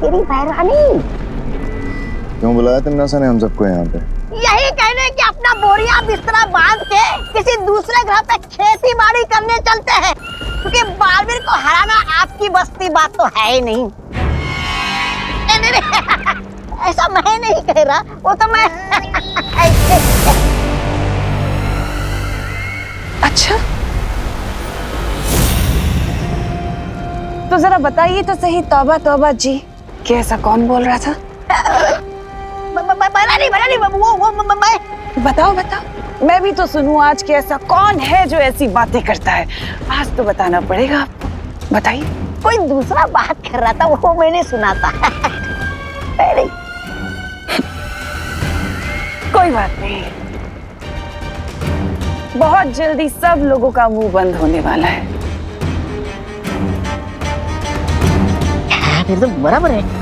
तेरी बहरानी। क्यों बुलाया तमन्ना ने हम सबको यहाँ पे? यही कहने कि अपना बोरिया बिस्तरा बांध के किसी दूसरे ग्रह पे खेती बाड़ी करने चलते हैं, क्योंकि बालवीर को हराना आपकी बस की बात तो है ही नहीं। नहीं, ऐसा मैं नहीं कह रहा, वो तो मैं अच्छा, तो जरा बताइए तो सही तौबा तौबा जी, कि ऐसा कौन बोल रहा था? बताओ बताओ, मैं भी तो सुनूं आज कि ऐसा कौन है जो ऐसी बातें करता है। आज तो बताना पड़ेगा आपको, बताइए। कोई दूसरा बात कर रहा था, वो मैंने सुना था। कोई बात नहीं, बहुत जल्दी सब लोगों का मुंह बंद होने वाला है। फिर तो बराबर है।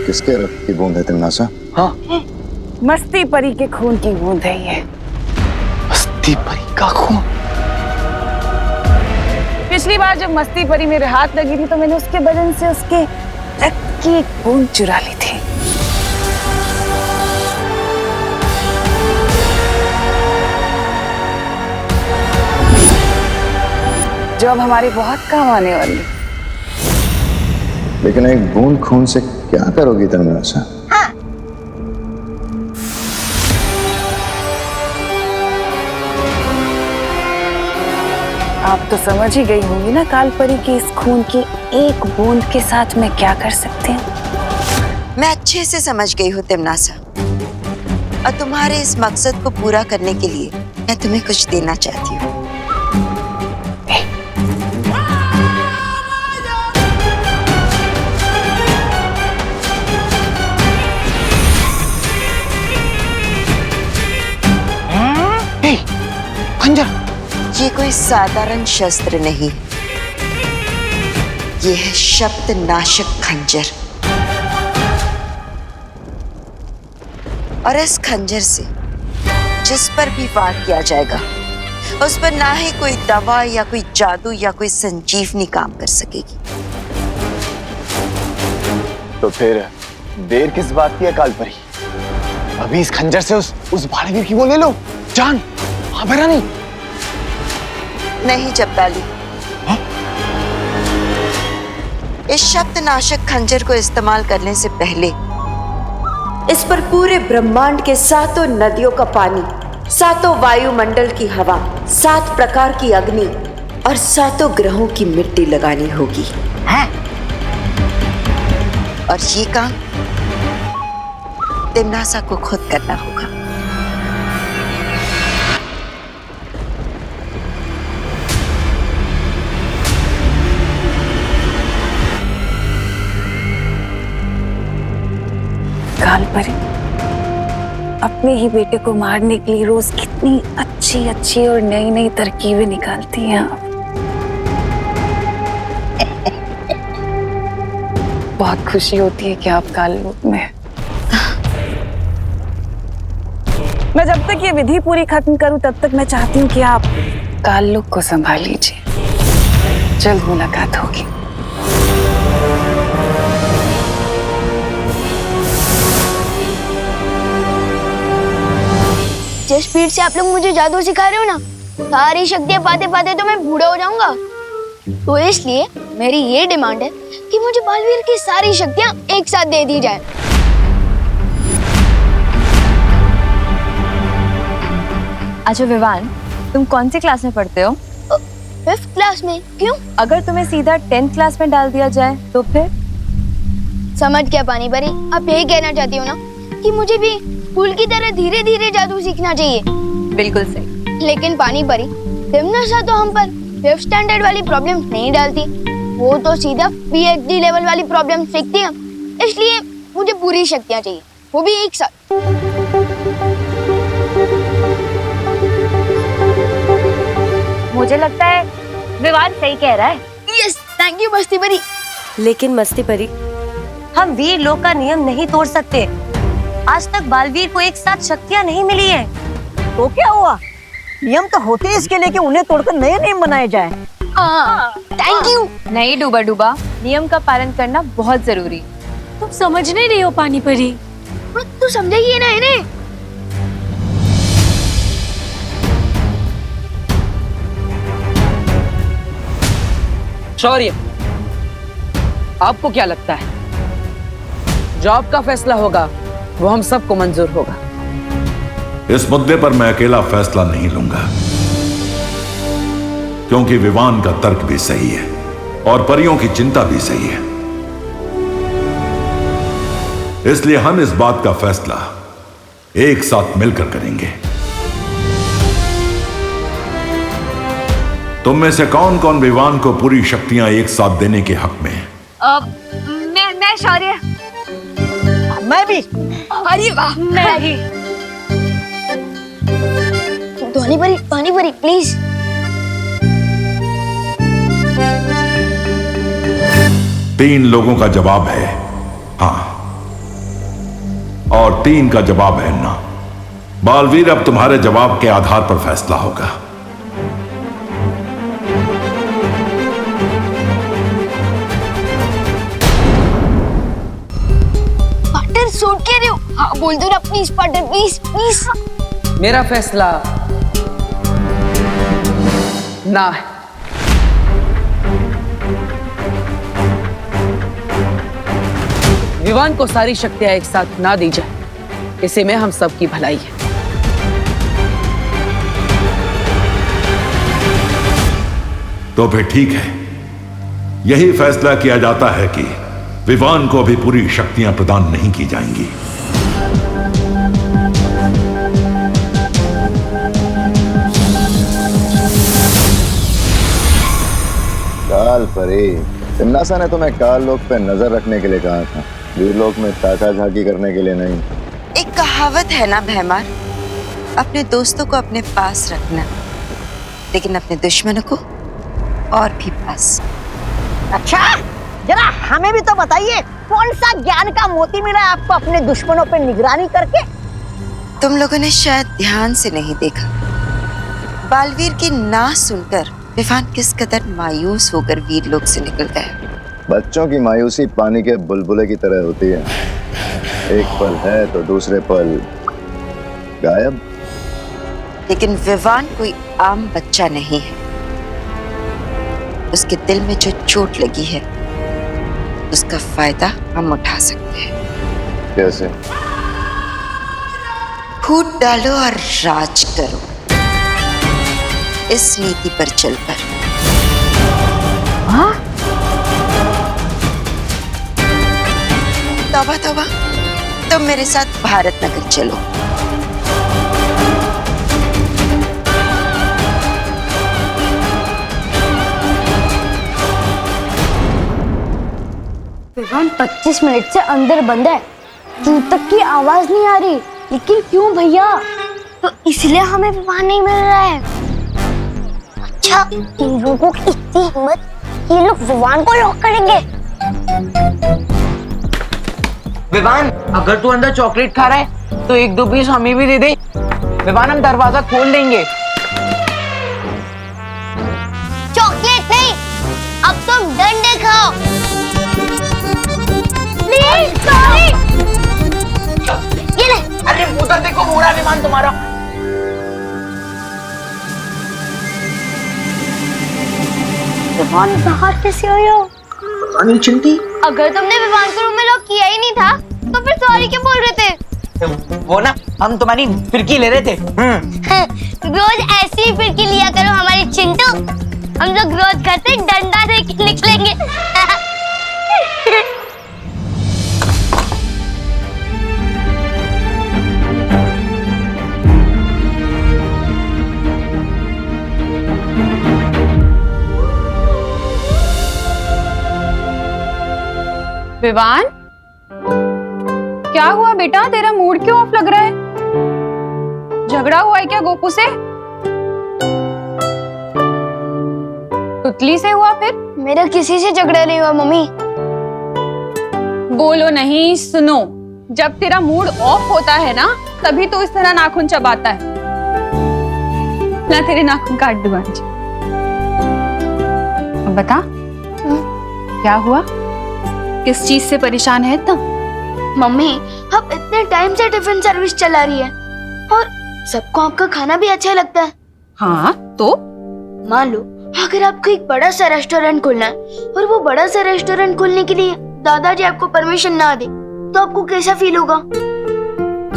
किसके रक्त की बूंद है तमन्ना? हाँ, मस्ती परी के खून की बूंद है ये। मस्ती परी का खून? पिछली बार जब मस्ती परी मेरे हाथ लगी थी तो मैंने उसके बदन से उसके रक्त की एक बूंद चुरा ली थी। जो अब हमारे बहुत काम आने वाली है। लेकिन एक बूंद खून से क्या करोगी तमन्ना? हाँ। आप तो समझ ही गई होंगी ना काल परी की इस खून की एक बूंद के साथ मैं क्या कर सकती हूँ। मैं अच्छे से समझ गई हूँ तिमनासा, और तुम्हारे इस मकसद को पूरा करने के लिए मैं तुम्हें कुछ देना चाहती हूँ। ये कोई साधारण शस्त्र नहीं है, ये है शब्द नाशक खंजर। और इस खंजर से जिस पर भी वार किया जाएगा उस पर ना ही कोई दवा या कोई जादू या कोई संजीवनी काम कर सकेगी। तो फिर देर किस बात की है काल परी? अभी इस खंजर से उस भाड़ेवीर की वो ले लो जान। हाँ बहरानी। नहीं जब्दाली, इस शब्द नाशक खंजर को इस्तेमाल करने से पहले इस पर पूरे ब्रह्मांड के 7 नदियों का पानी, 7 वायुमंडल की हवा, 7 प्रकार की अग्नि और 7 ग्रहों की मिट्टी लगानी होगी। है? और ये काम तिमनासा को खुद करना होगा। काल परी अपने ही बेटे को मारने के लिए रोज कितनी अच्छी अच्छी और नई नई तरकीबें निकालती हैं आप। बहुत खुशी होती है कि आप काल रूप में। मैं जब तक ये विधि पूरी खत्म करूं तब तक मैं चाहती हूँ कि आप काल लोक को संभाल लीजिए। जल्द मुलाकात होगी। जिस स्पीड से आप लोग मुझे जादू सिखा रहे हो ना, सारी शक्तियां पाते पाते तो मैं बूढ़ा हो जाऊंगा। तो इसलिए मेरी ये डिमांड है कि मुझे बालवीर की सारी शक्तियां एक साथ दे दी जाए। अच्छा विवान, तुम कौन सी क्लास में पढ़ते हो? 5th क्लास में। क्यों? अगर तुम्हें सीधा 10th क्लास में डाल दिया जाए तो फिर? समझ क्या पानी परी, आप यही कहना चाहती हो ना कि मुझे भी फूल की तरह धीरे धीरे जादू सीखना चाहिए? बिल्कुल सही। लेकिन पानी परी, तिमनासा तो हम पर 5th स्टैंडर्ड वाली प्रॉब्लम नहीं डालती, वो तो सीधा PhD लेवल वाली प्रॉब्लम सीखती है। इसलिए मुझे पूरी शक्तियाँ चाहिए, वो भी एक साथ। मुझे लगता है विवान सही कह रहा है। यस, थैंक यू मस्ती परी। लेकिन मस्ती परी, हम वीर लोक का नियम नहीं तोड़ सकते। आज तक बालवीर को एक साथ शक्तियाँ नहीं मिली है। तो क्या हुआ? नियम तो होते हैं इसके लिए कि उन्हें तोड़कर नए नियम बनाए जाए। Thank you. नहीं डूबा डूबा, नियम का पालन करना बहुत जरूरी। तुम समझ नहीं रही हो पानी परी। तू समझेगी ना इन्हें। शौर्य, आपको क्या लगता है जो आपका फैसला होगा वो हम सबको मंजूर होगा? इस मुद्दे पर मैं अकेला फैसला नहीं लूंगा, क्योंकि विवान का तर्क भी सही है और परियों की चिंता भी सही है। इसलिए हम इस बात का फैसला एक साथ मिलकर करेंगे। तुम में से कौन कौन विवान को पूरी शक्तियां एक साथ देने के हक में है? मैं शौर्य। मैं भी। अरे वाह, मैं ही। पानी परी प्लीज। तीन लोगों का जवाब है हाँ, और 3 का जवाब है ना। बालवीर, अब तुम्हारे जवाब के आधार पर फैसला होगा। पार्टनर सूट कह रहे हो? हाँ बोल दो ना प्लीज पार्टनर, प्लीज प्लीज। मेरा फैसला ना है। विवान को सारी शक्तियां एक साथ ना दी जाए, इसी में हम सबकी भलाई है। तो फिर ठीक है, यही फैसला किया जाता है कि विवान को अभी पूरी शक्तियां प्रदान नहीं की जाएंगी। काल परी, तिन्नासा ने तुम्हें काल लोक पे नजर रखने के लिए कहा था, वीर लोक में ताका झाकी करने के लिए नहीं। एक कहावत है ना भैमार, अपने दोस्तों को अपने पास रखना, लेकिन अपने दुश्मनों को और भी पास। अच्छा, जरा हमें भी तो बताइए, कौन सा ज्ञान का मोती मिला है आपको अपने दुश्मनों पे निगरानी करके? तुम लोगों ने शायद ध्यान से नहीं देखा, बालवीर की ना सुनकर विवान किस कदर मायूस होकर वीर लोक से निकल गया। बच्चों की मायूसी पानी के बुलबुले की तरह होती है, एक पल है तो दूसरे पल गायब। लेकिन विवान कोई आम बच्चा नहीं है। उसके दिल में जो चोट लगी है, उसका फायदा हम उठा सकते हैं। कैसे? फूट डालो और राज करो, इस नीति पर चलकर। तौबा तौबा, तुम मेरे साथ भारत नगर चलो। विवान 25 मिनट से अंदर बंद है, जूतक की आवाज नहीं आ रही। लेकिन क्यों भैया? तो इसलिए हमें विवान नहीं मिल रहा है। अच्छा, इन लोगों की इतनी हिम्मत, ये लोग विवान को लॉक करेंगे। विवान, अगर तू अंदर चॉकलेट खा रहा है तो 1-2 पीस हमें भी दे दे। विवान, हम दरवाजा खोल देंगे। चॉकलेट नहीं, अब तुम डंडे खाओ। Please sorry. ये ले। अरे उधर देखो, मुड़ा विमान तुम्हारा। विवान बाहर कैसे आया? चिंटी, अगर तुमने विवान को रूम में लॉक किया ही नहीं था तो फिर सॉरी क्यों बोल रहे थे? वो ना, हम तुम्हारी फिरकी ले रहे थे। रोज ऐसी ही फिरकी लिया करो हमारी चिंटू। हम लोग रोज घर से डंडा लेके निकलेंगे। विवान, क्या हुआ बेटा? तेरा मूड क्यों ऑफ लग रहा है? झगड़ा हुआ है क्या गोपू से? पुतली से हुआ फिर? मेरा किसी से झगड़ा नहीं हुआ मम्मी। बोलो नहीं, सुनो। जब तेरा मूड ऑफ होता है ना, तभी तो इस तरह नाखून चबाता है। ना तेरे नाखून काट दूं आज। अब बता, क्या हुआ? किस चीज से परेशान है इतना? मम्मी, अब इतने टाइम से टिफिन सर्विस चला रही है और सबको आपका खाना भी अच्छा लगता है। हाँ तो मान लो अगर आपको एक बड़ा सा रेस्टोरेंट खोलना है और वो बड़ा सा रेस्टोरेंट खोलने के लिए दादाजी आपको परमिशन ना दे, तो आपको कैसा फील होगा?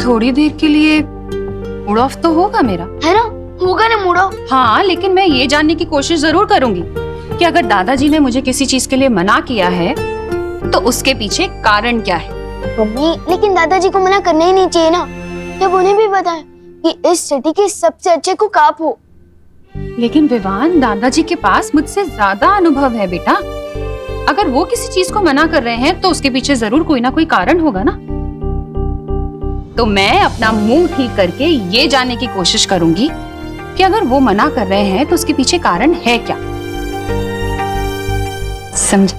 थोड़ी देर के लिए मूड ऑफ तो होगा मेरा, है ना? होगा ना मूड ऑफ। हाँ, लेकिन मैं ये जानने की कोशिश जरूर करूंगी कि अगर दादाजी ने मुझे किसी चीज के लिए मना किया है तो उसके पीछे कारण क्या है। मम्मी, लेकिन दादाजी को मना करना ही नहीं चाहिए ना, जब उन्हें भी पता है कि इस सिटी के सबसे अच्छे कुक आप हो। लेकिन विवान, दादाजी के पास मुझसे ज्यादा अनुभव है बेटा। अगर वो किसी चीज को मना कर रहे हैं तो उसके पीछे जरूर कोई ना कोई कारण होगा ना। तो मैं अपना मुंह ठीक करके ये जानने की कोशिश करूंगी कि अगर वो मना कर रहे हैं तो उसके पीछे कारण है क्या। समझे?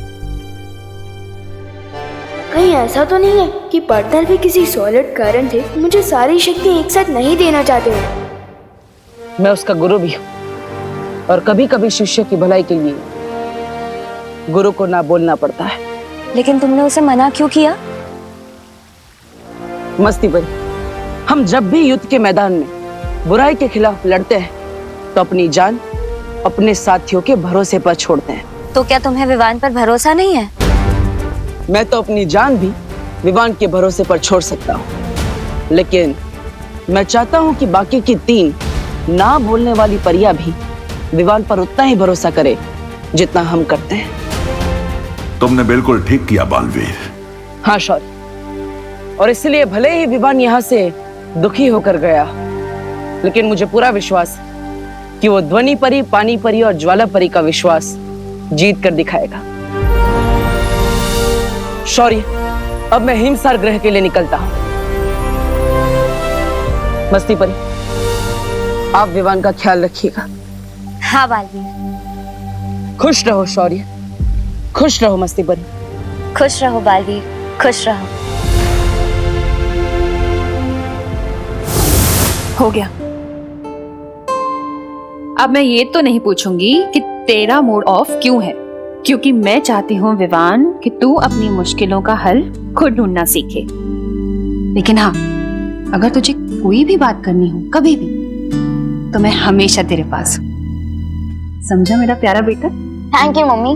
कहीं ऐसा तो नहीं है कि पार्टनर भी किसी सॉलिड कारण से मुझे सारी शक्ति एक साथ नहीं देना चाहते हो। मैं उसका गुरु भी हूँ और कभी कभी शिष्य की भलाई के लिए गुरु को ना बोलना पड़ता है। लेकिन तुमने उसे मना क्यों किया? मस्ती बनी, हम जब भी युद्ध के मैदान में बुराई के खिलाफ लड़ते हैं तो अपनी जान अपने साथियों के भरोसे पर छोड़ते हैं। तो क्या तुम्हें विवान पर भरोसा नहीं है? मैं तो अपनी जान भी विवान के भरोसे पर छोड़ सकता हूँ, लेकिन मैं चाहता हूँ कि बाकी की 3 ना बोलने वाली परियां भी विवान पर उतना ही भरोसा करे जितना हम करते हैं। तुमने बिल्कुल ठीक किया बालवीर। हाँ शौर्य, और इसलिए भले ही विवान यहाँ से दुखी होकर गया, लेकिन मुझे पूरा विश्वास है कि वो ध्वनि परी, पानी परी और ज्वाला परी का विश्वास जीत कर दिखाएगा। शौर्य, अब मैं हिमसार ग्रह के लिए निकलता हूँ। मस्ती परी, आप विवान का ख्याल रखिएगा। हाँ बालवीर। खुश रहो शौर्य, खुश रहो मस्ती परी। खुश रहो बालवीर, खुश रहो। हो गया। अब मैं ये तो नहीं पूछूंगी कि तेरा मूड ऑफ क्यों है, क्योंकि मैं चाहती हूँ विवान कि तू अपनी मुश्किलों का हल खुद ढूंढना सीखे। लेकिन हाँ, अगर तुझे कोई भी बात करनी हो कभी भी, तो मैं हमेशा तेरे पास हूँ। समझा मेरा प्यारा बेटा? Thank you mummy.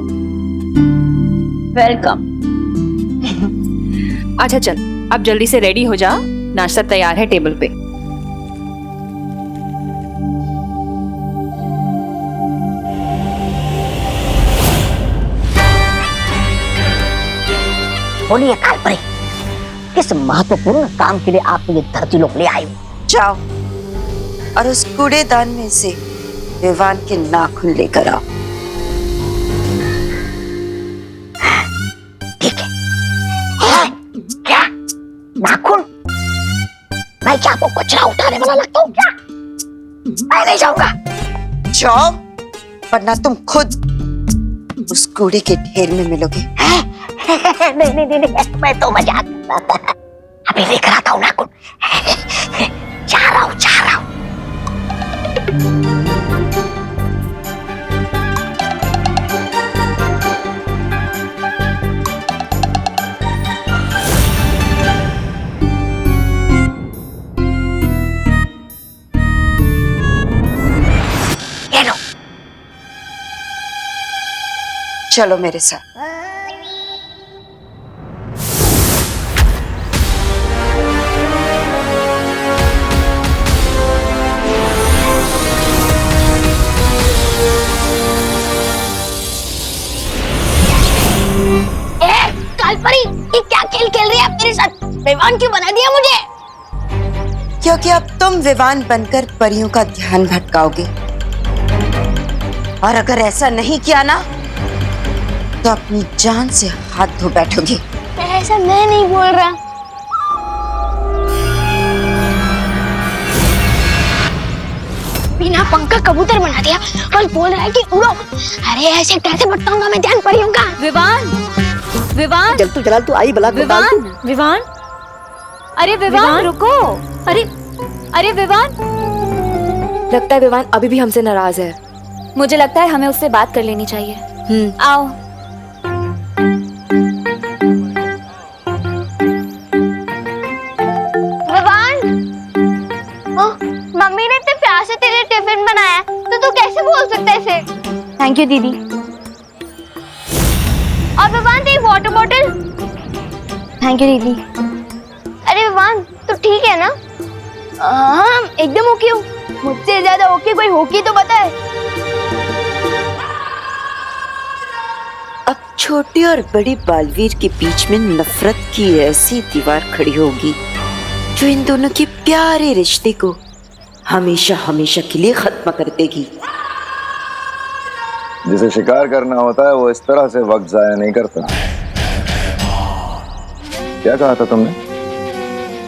वेलकम। अच्छा चल, अब जल्दी से रेडी हो जा, नाश्ता तैयार है टेबल पे। बोलिए कालपरी, किस महत्वपूर्ण काम के लिए आप ये धरती लोक ले आए हो? जाओ और उस कूड़ेदान में से विवान के नाखून लेकर आओ। ठीक है। क्या नाखून? मैं क्या आपको कचरा उठाने वाला लगता हूँ क्या? मैं नहीं जाऊंगा। जाओ, वरना तुम खुद उस कूड़े के ढेर में मिलोगे। नहीं, मैं तो मजाक कर रहा था। अभी लेकर आता हूँ नाखून। जा रहा हूँ। ये लो। चलो मेरे साथ। कालपरी, ये क्या खेल खेल रही है आप मेरे साथ? विवान क्यों बना दिया मुझे? क्योंकि अब तुम विवान बनकर परियों का ध्यान भटकाओगे, और अगर ऐसा नहीं किया ना तो अपनी जान से हाथ धो बैठोगे। ऐसा मैं नहीं बोल रहा। बिना पंखा कबूतर बना दिया और बोल रहा है कि उड़ो। अरे ऐसे कैसे बताऊंगा मैं ध्यान परियों का। विवान, विवान, जलाल तू आई बला को डाल विवान, तू। विवान, अरे विवान रुको। अरे अरे विवान, लगता है विवान अभी भी हमसे नाराज है। मुझे लगता है हमें उससे बात कर लेनी चाहिए। आओ। विवान, मम्मी ने इतने प्यार से तेरे टिफिन बनाया तो तू कैसे बोल सकता है इसे? थैंक यू दीदी। और विवान तेरी वाटर बॉटल। थैंक यू दीदी। अरे विवान तू ठीक है ना? हाँ एकदम ओके हूँ। मुझसे ज्यादा ओके कोई होगी तो बताए। अब छोटी और बड़ी बालवीर के बीच में नफरत की ऐसी दीवार खड़ी होगी जो इन दोनों के प्यारे रिश्ते को हमेशा हमेशा के लिए खत्म कर देगी। जिसे शिकार करना होता है वो इस तरह से वक्त जाया नहीं करता। क्या कहा था तुमने?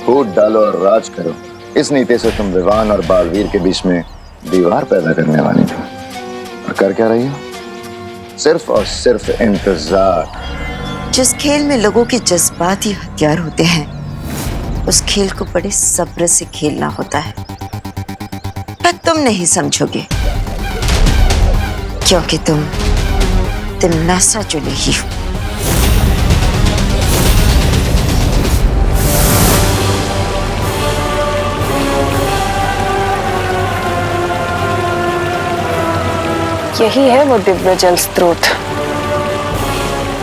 फूट डालो और राज करो। इस नीति से तुम विवान और बालवीर के बीच में दीवार पैदा करने वाली थी। और कर क्या रही हो? सिर्फ और सिर्फ इंतजार। जिस खेल में लोगों के जज्बात ही हथियार होते हैं उस खेल को बड़े सब्र से खेलना होता है। पर तुम नहीं समझोगे क्योंकि तुम तिमनासा जो नहीं हो। यही है वो दिव्य जल स्रोत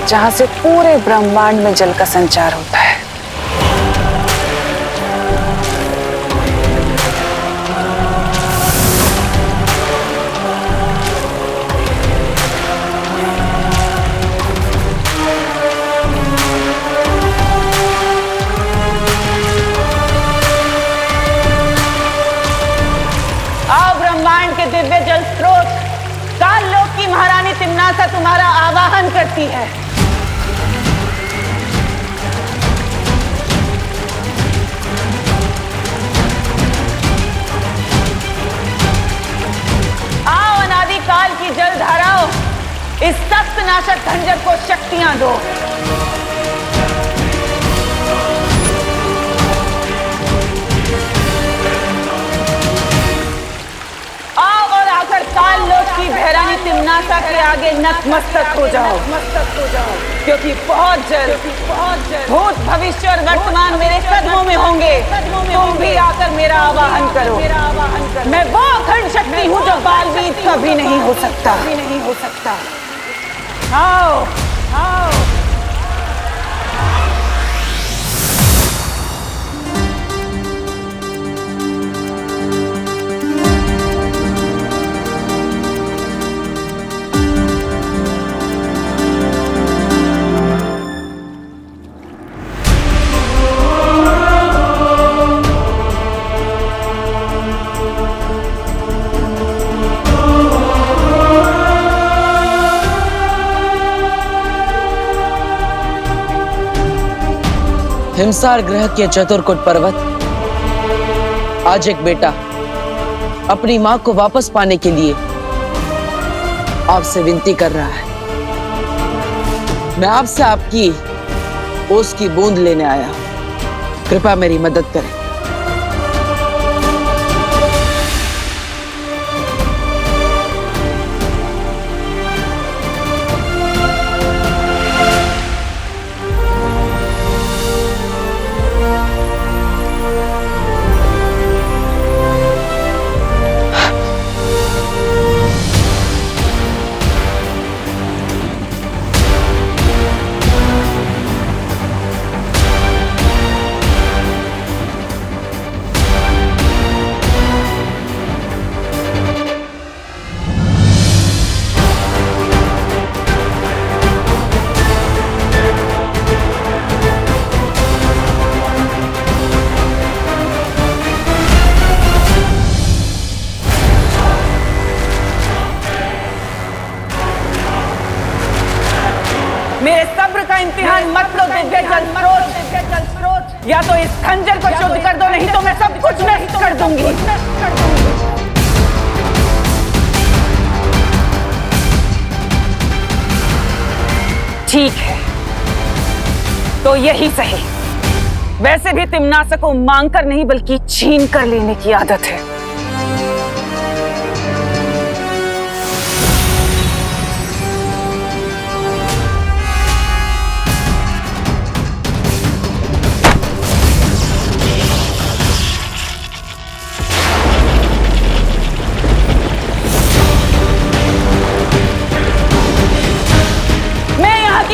जहां से पूरे ब्रह्मांड में जल का संचार होता है। आओ ब्रह्मांड के दिव्य जल स्रोत, काल लोक की महारानी तिम्नासा तुम्हारा आवाहन करती है। आओ अनादि काल की जल धाराओं, इस सख्त नाशक खंजर को शक्तियां दो। काल लोक की भैरानी तिम्नासा के आगे नतमस्तक हो जाओ, क्योंकि बहुत जल्द भूत भविष्य और वर्तमान मेरे कदमों में होंगे। तुम भी आकर मेरा आवाहन करो। मैं वो अखंड शक्ति हूँ जो बालवीर कभी नहीं हो सकता। आओ आओ। हिमसार ग्रह के चतुर्कुट पर्वत आज एक बेटा अपनी मां को वापस पाने के लिए आपसे विनती कर रहा है। मैं आपसे आपकी ओस की बूंद लेने आया। कृपया मेरी मदद करें। मेरे सब्र का इम्तिहान मत लो दिव्य जल स्रोत। या तो इस खंजर को शुद्ध कर दो, नहीं तो मैं सब कुछ नष्ट कर दूंगी। ठीक है, तो यही सही। वैसे भी तिम्नासा को मांग कर नहीं बल्कि छीन कर लेने की आदत है।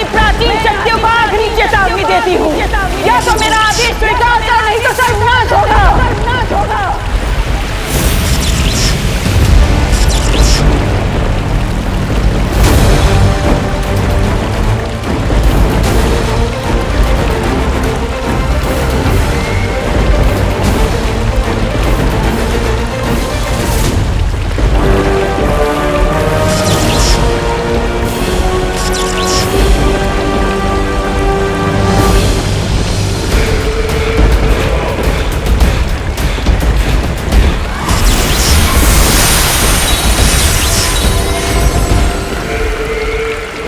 प्राचीन शक्तियों को आखिरी चेतावनी देती हूँ, या तो मेरा आदेश स्वीकार कर, नहीं तो सर्वनाश होगा।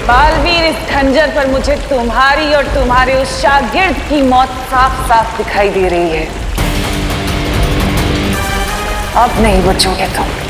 बालवीर, इस खंजर पर मुझे तुम्हारी और तुम्हारे उस शागिर्द की मौत साफ साफ दिखाई दे रही है। अब नहीं बचोगे तुम।